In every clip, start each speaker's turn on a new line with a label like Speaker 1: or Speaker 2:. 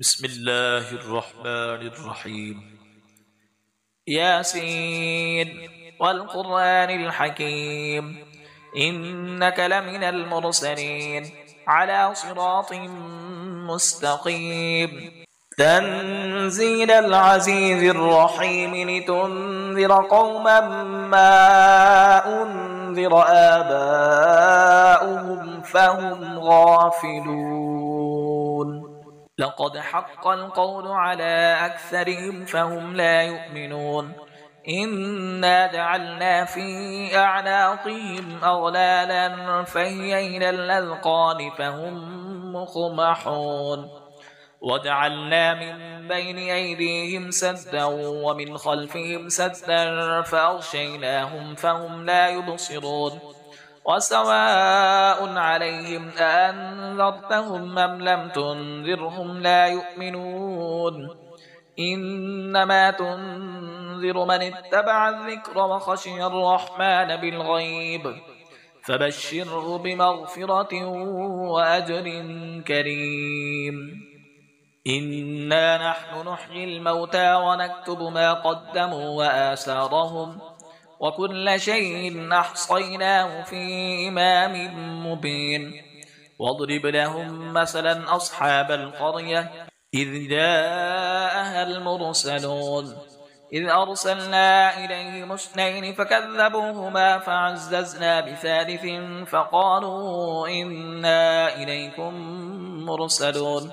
Speaker 1: بسم الله الرحمن الرحيم. ياسين والقرآن الحكيم إنك لمن المرسلين على صراط مستقيم تنزيل العزيز الرحيم لتنذر قوما ما أنذر آباؤهم فهم غافلون. لقد حق القول على أكثرهم فهم لا يؤمنون. إنا جعلنا في أعناقهم أغلالا فهي إلى الأذقان فهم مقمحون. وجعلنا من بين أيديهم سدا ومن خلفهم سدا فأغشيناهم فهم لا يبصرون. وسواء عليهم أأنذرتهم أم لم تنذرهم لا يؤمنون. إنما تنذر من اتبع الذكر وخشي الرحمن بالغيب فبشره بمغفرة وأجر كريم. إنا نحن نحيي الموتى ونكتب ما قدموا وآثارهم وكل شيء أحصيناه في إمام مبين. واضرب لهم مثلا أصحاب القرية إذ جاءها المرسلون إذ أرسلنا إليهم اثنين فكذبوهما فعززنا بثالث فقالوا إنا إليكم مرسلون.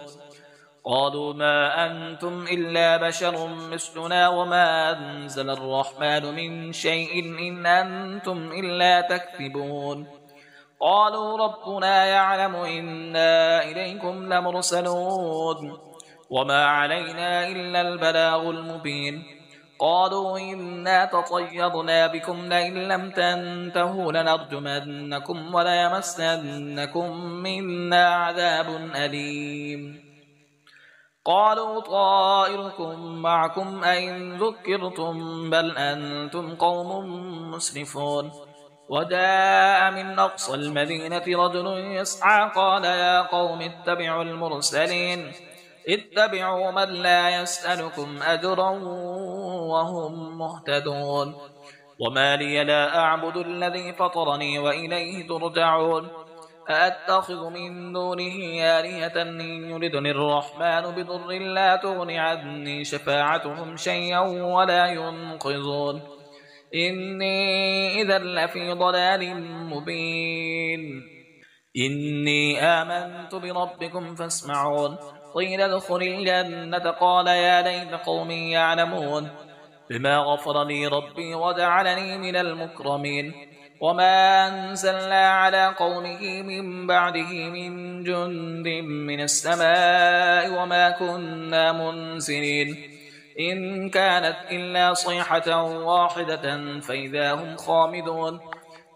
Speaker 1: قالوا ما أنتم إلا بشر مثلنا وما أنزل الرحمن من شيء إن أنتم إلا تكذبون. قالوا ربنا يعلم إنا إليكم لمرسلون وما علينا إلا البلاغ المبين. قالوا إنا تطيرنا بكم لئن لم تنتهوا لنرجمنكم وليمسنكم منا عذاب أليم. قالوا طائركم معكم أئن ذكرتم بل أنتم قوم مسرفون. وجاء من أقصى المدينة رجل يسعى قال يا قوم اتبعوا المرسلين اتبعوا من لا يسألكم أجرا وهم مهتدون. وما لي لا أعبد الذي فطرني وإليه ترجعون. أأتخذ من دونه آلهة إن يردني الرحمن بضر لا تغن عني شفاعتهم شيئا ولا ينقذون. إني إذا لفي ضلال مبين. إني آمنت بربكم فاسمعون. قيل ادخل الجنة قال يا ليت قومي يعلمون بما غفر لي ربي وجعلني من المكرمين. وما أنزلنا على قومه من بعده من جند من السماء وما كنا منزلين. إن كانت إلا صيحة واحدة فإذا هم خامدون.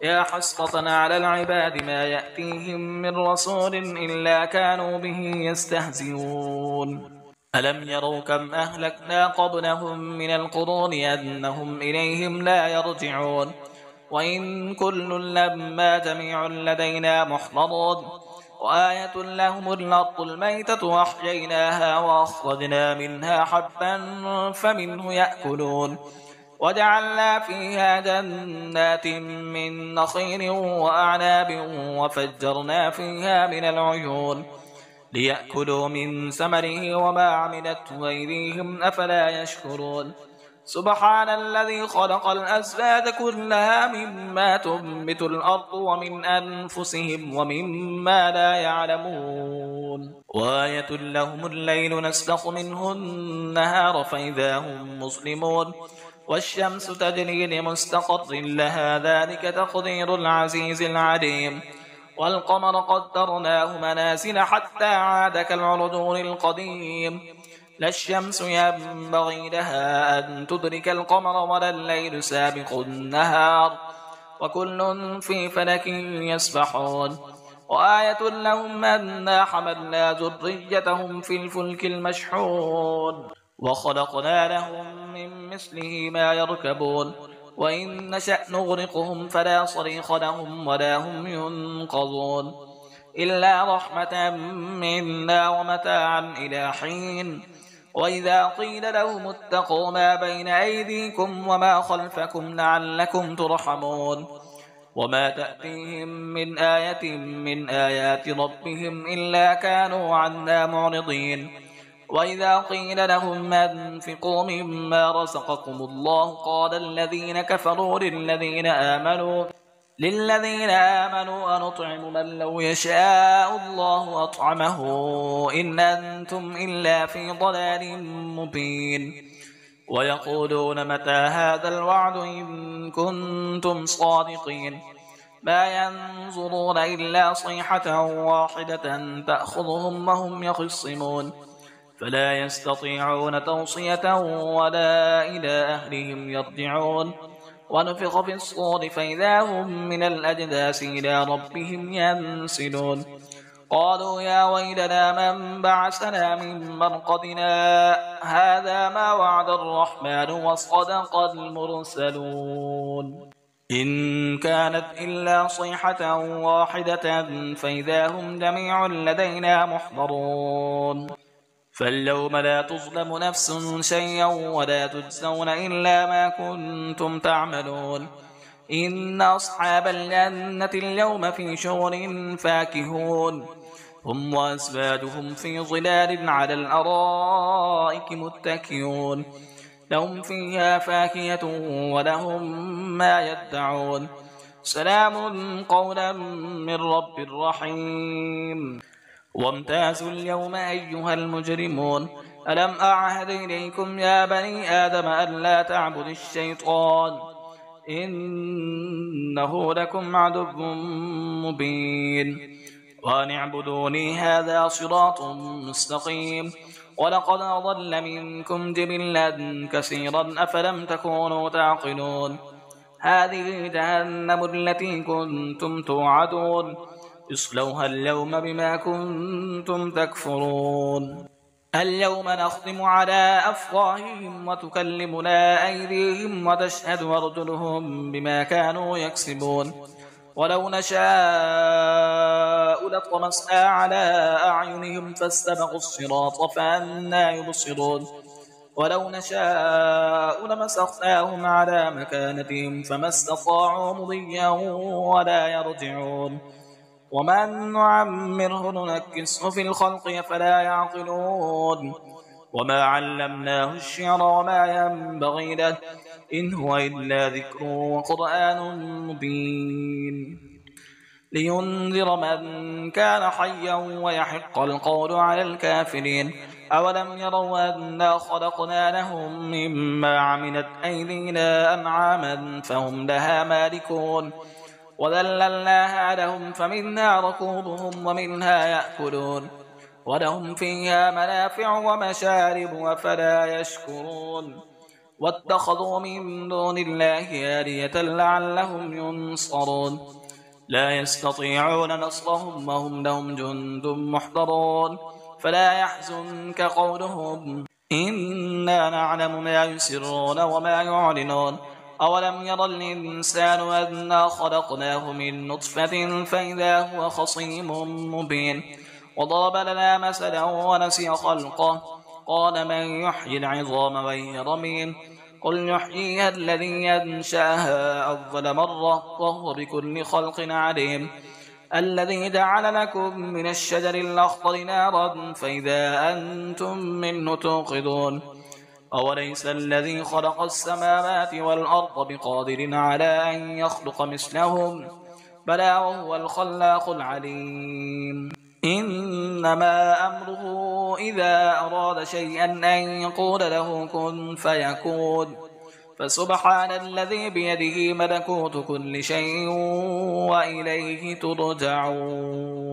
Speaker 1: يا حسرة على العباد ما يأتيهم من رسول إلا كانوا به يستهزئون. ألم يروا كم أهلكنا قبلهم من القرون أنهم إليهم لا يرجعون. وإن كل لما جميع لدينا محضرون. وآية لهم الأرض الميتة وأحييناها وأخرجنا منها حبا فمنه يأكلون. وجعلنا فيها جنات من نخيل وأعناب وفجرنا فيها من العيون ليأكلوا من ثمره وما عملته أيديهم أفلا يشكرون. سبحان الذي خلق الأزواج كلها مما تنبت الأرض ومن أنفسهم ومما لا يعلمون. وآية لهم الليل نسلخ منه النهار فإذا هم مسلمون. والشمس تجري لمستقر لها ذلك تقدير العزيز العليم. والقمر قدرناه منازل حتى عاد كالعرجون القديم. لا الشمس ينبغي لها أن تدرك القمر ولا الليل سابق النهار وكل في فلك يسبحون. وآية لهم أنا حملنا ذريتهم في الفلك المشحون وخلقنا لهم من مثله ما يركبون. وإن نشأ نغرقهم فلا صريخ لهم ولا هم ينقذون. إلا رحمة منا ومتاعا إلى حين. وإذا قيل لهم اتقوا ما بين أيديكم وما خلفكم لعلكم ترحمون وما تأتيهم من آية من آيات ربهم إلا كانوا عنها معرضين. وإذا قيل لهم أنفقوا مما رزقكم الله قال الذين كفروا للذين آمنوا أنطعم من لو يشاء الله أطعمه إن أنتم إلا في ضلال مبين. ويقولون متى هذا الوعد إن كنتم صادقين ما ينظرون إلا صيحة واحدة تأخذهم وهم يخصمون فلا يستطيعون توصية ولا إلى أهلهم يرجعون. ونفخ في الصور فإذا هم من الأجداث إلى ربهم ينسلون. قالوا يا ويلنا من بعثنا من مرقدنا هذا ما وعد الرحمن وصدق المرسلون. إن كانت إلا صيحة واحدة فإذا هم جميع لدينا محضرون. فاليوم لا تظلم نفس شيئا ولا تجزون إلا ما كنتم تعملون. إن أصحاب الجنة اليوم في شغل فاكهون هم وأزواجهم في ظلال على الأرائك متكئون لهم فيها فاكهة ولهم ما يدعون سلام قولا من رب رحيم. وامتازوا اليوم أيها المجرمون ألم أعهد إليكم يا بني آدم ألا تعبدوا الشيطان إنه لكم عدو مبين وأن اعبدوني هذا صراط مستقيم. ولقد أضل منكم جبلا كثيرا أفلم تكونوا تعقلون. هذه جهنم التي كنتم توعدون اصلوها اليوم بما كنتم تكفرون. اليوم نختم على أفواههم وتكلمنا أيديهم وتشهد أرجلهم بما كانوا يكسبون. ولو نشاء لطمسنا على أعينهم فاستبقوا الصراط فأنى يبصرون. ولو نشاء لمسخناهم على مكانتهم فما استطاعوا مضيا ولا يرجعون. ومن نعمره ننكسه في الخلق فلا يعقلون. وما علمناه الشعر وما ينبغي له إن هو إلا ذكر وقرآن مبين لينذر من كان حيا ويحق القول على الكافرين. أولم يروا أنا خلقنا لهم مما عملت أيدينا أنعاما فهم لها مالكون وذللناها لهم فمنها ركوبهم ومنها يأكلون ولهم فيها منافع ومشارب وفلا يشكرون. واتخذوا من دون الله آلهة لعلهم ينصرون لا يستطيعون نصرهم وهم لهم جند محضرون. فلا يحزنك قولهم إنا نعلم ما يسرون وما يعلنون. أولم ير الإنسان أنا خلقناه من نطفة فإذا هو خصيم مبين. وضرب لنا مثلا ونسي خلقه قال من يحيي العظام وهي رميم قل يحييها الذي ينشأها أول مرة وهو بكل خلق عليم. الذي جعل لكم من الشجر الأخضر نارا فإذا أنتم منه توقدون. أوليس الذي خلق السماوات والأرض بقادر على أن يخلق مثلهم بلى وهو الخلاق العليم. إنما أمره إذا أراد شيئا أن يقول له كن فيكون. فسبحان الذي بيده ملكوت كل شيء وإليه ترجعون.